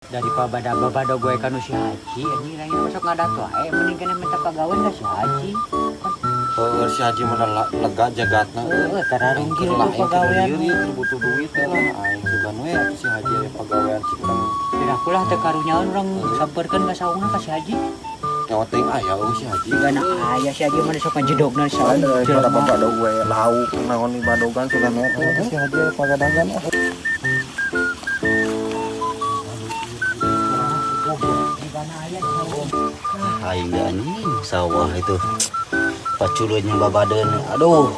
daripada babado gue kan si Haji ini lagi masuk ngadato mending kena minta pegawai dah si Haji. Si Haji mana lega jagatna. Karena ringgil ku pegawaian ieu butuh duit lah. Aing sugan we atuh si Haji aya pegawaian cipeng. Tidak pula teu karunyaeun urang sampeurkeun ka saungna ka si Haji. Nyawa teuing aya si Haji. Gana aya si Haji mana sok ngajedogna saung. Pada babado gue lauk naon di badogan sugan we si Haji aya pagadagan. Aing anjing sawah itu paculunnya babadeun aduh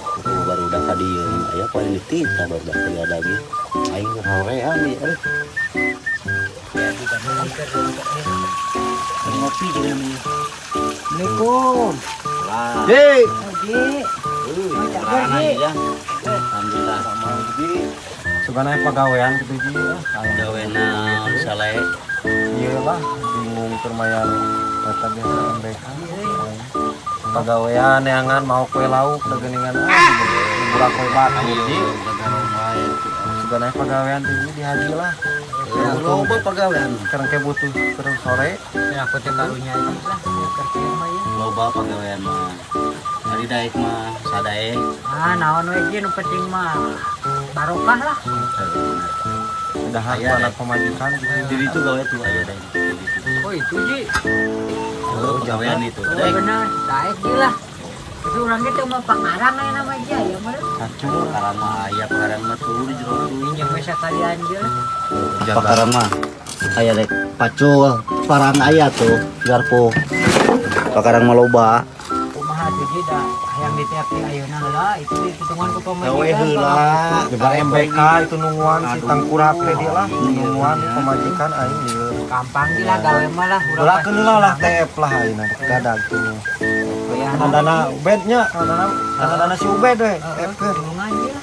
baru udah ka dieu aya paling ditita baru udah teu ada lagi aing horean di ngopi juga namanya. Assalamualaikum. Hei, Haji. alhamdulillah sama Ji. Sugan aya pagawean kitu Ji. gawena saleh Ieu lah bingung keur mayar eta biasa MBK. Pagawean neangan mau kue lauk da geuningan burak kue batu Ji. Sugan aya pagawean teh di Haji lah. loba pagawean Sekarang kayak butuh terus sore. Ya aku teh karunya ini lah kerja mah ya. loba pagawean mah ari daek mah sadaek Naon we ge nu penting mah barokah lah. Udah anak pemajikan di ditu gawe tuh aya daek Oh itu Ji. pagawean itu Oh daek benar, daek ge lah. Itu urang ge teh mah pangarang aya nama aja ya mah. sacur. pakaran mah aya pakaran mah tuh di jero Minjem we sakalian ge lah. pakaran mah aya dek pacul parang aya tuh garpo pakaran mah loba Kumaha tuh Ji da hayang ditiap-ti ayeuna heula itu dihitungan ku pemajikan. gawe heula Jebar MBK itu nungguan si tangkurak teh dia lah nungguan pemajikan aing ieu. Gampang ge lah gawe mah lah urang. Ulakeun lah TF lah ayeuna gadag tuh. Dana ubednya, dana si ubed we. TF keun. Tulungan ge lah.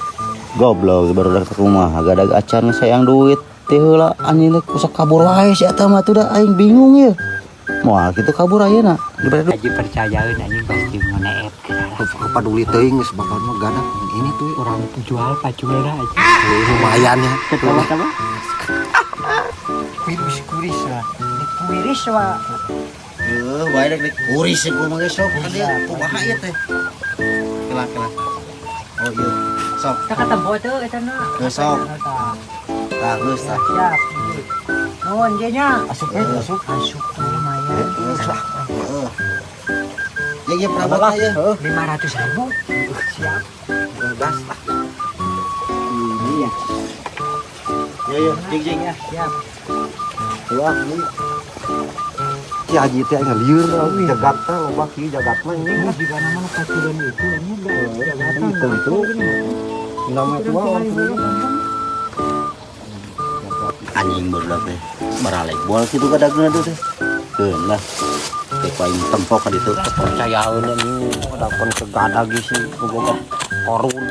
goblok baru datang ke rumah agak acan sayang duit teh heula anjing teh kusak kabur wae si eta mah tuh da aing bingung ya moal kitu kabur ayeuna dibere Haji percayaeun anjing pasti meneep Peduli teuing geus bakal mah gadag ini tuh orang jual paculna aja. lumayan ya. Ketawa-tawa. Kuris lah. Kuris wa. wae dek kuris ku mah geus sok ka dia kumaha ieu teh kelak oh iya sok Kita ketemu tuh eta na. Besok. tah geus tah Siap. Nuhun ge nya. Asup Asup tuh lumayan. heeh ya ge perabot ya 500.000. Siap. gas lah. Iya. ya jing Ya, siap. Wah, ini si Haji teh ngalieur jagat teh loba kieu jagat mah ini. Ini juga nama paculan itu ini enggak Itu namanya tua anjing baru teh baralek boal kitu kadagna tuh teh keun lah teh paling tempok ka ditu percayaeun ini dapun kegadag sih boga korun.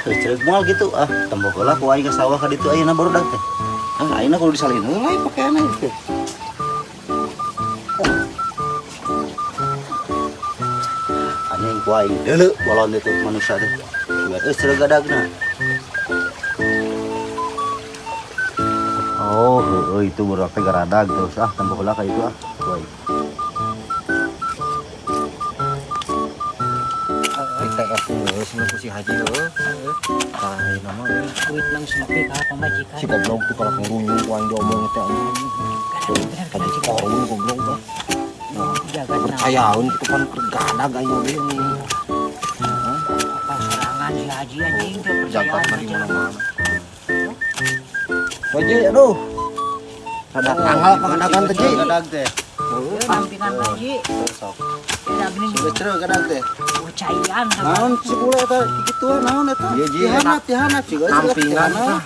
ceuk moal gitu tembok heula ku aing ka sawah ka ditu ayeuna baru teh ayeuna kudu disalin heula pakaianna gitu anjing ku aing deuleu bolon itu manusia teh buat ceuk gadagna oh heueuh itu baru teh garadag terus tembok heula ka itu ku aing TF geus nu ku si Haji heuh. Tah ayeuna mah duit nang sepi ka pamajikan. si goblok tuh kalau ngurunyu ku aing diomong teh anjing. Tadi korun goblok tah. Jaga Percayaeun kitu kan kegadag aing ge ini. serangan si Haji anjing teh Jagat percayaan mah di aja. mana-mana. Haji aduh. Sada tanggal pangadagan teh Ji. gadag teh Ieu nampingan Haji. sok Ya gini geus ceuk gadag teh bocaian naon si bule eta kituan naon eta Iya, Ji. tihanap juga Nampingan tah.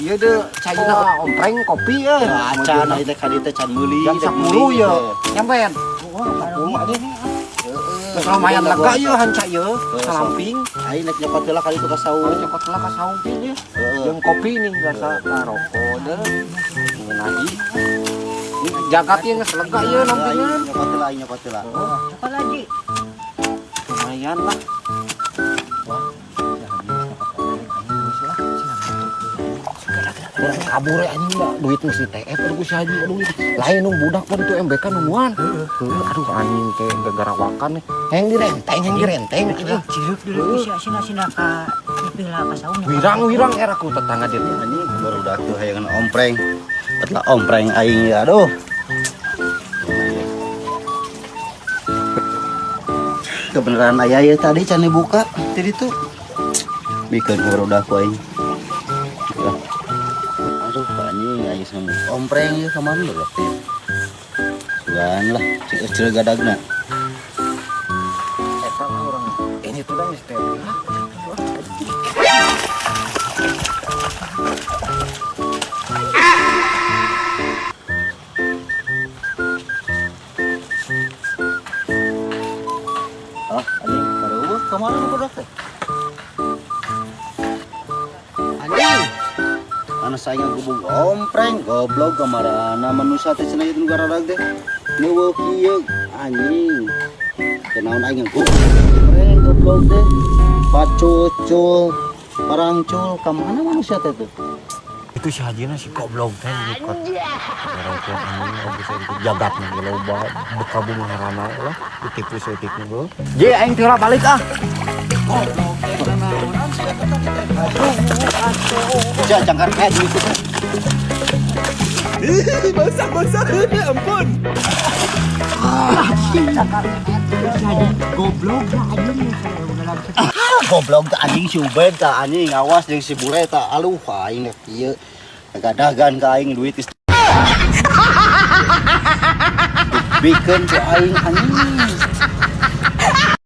Ieu deh caina ompreng kopi euy. acan ari teh kadi teh can meuli Jam 10 ya. Nyampean. Geus lumayan lega ieu hanca ieu. Salamping. aing nek nyokot heula kali itu ka saung Cokot lah ka saungping ieu. heeh Jeung kopi nih biasa rokok deh. Mun Haji. Ini jagat ieu geus lega ieu nampingan. nyokot heula Apa lagi? Lumayan lah. Urang kabur anjing da duit mesti TF ku si Haji aduh lain nung budak pun itu MBK nungguan aduh anjing teh gara-gara wakan nih heng direnteng Ciruk dulu sina ka dipila ka saung. wirang era ku tetangga dia Anjing baru udah tuh hayangan ompreng. Setelah ompreng aing ya aduh. Kebenaran ayah ya tadi can dibuka tadi tuh. Bikin baru udah ku aing. Aduh anjing aing sama ompreng ya kemana berarti. Sugan lah cil gadagna. eta mah urang ini tuh dah istilah Ah, anjing baru kemana lu budak teh? Anjing. Ana saingan gubung ompreng goblok kamarana manusia teh cenah itu negara teh. Nu kieu anjing. Kenaon aing ompreng goblok teh. Pacucul, parangcul kamana manusia teh tuh? itu si Hajina si goblok teh ikut ngerokok anjing bisa ikut jagatnya loba bekabung ngarana lah ditipu setiknya bro je aing teh balik ah Ja jangkar kayak gitu teh. Goblok lah anjing. Goblok teh anjing si Ubed teh anjing awas jeung si Bure teh aluh aing teh kieu gadagan ka aing duit bikin ku aing anjing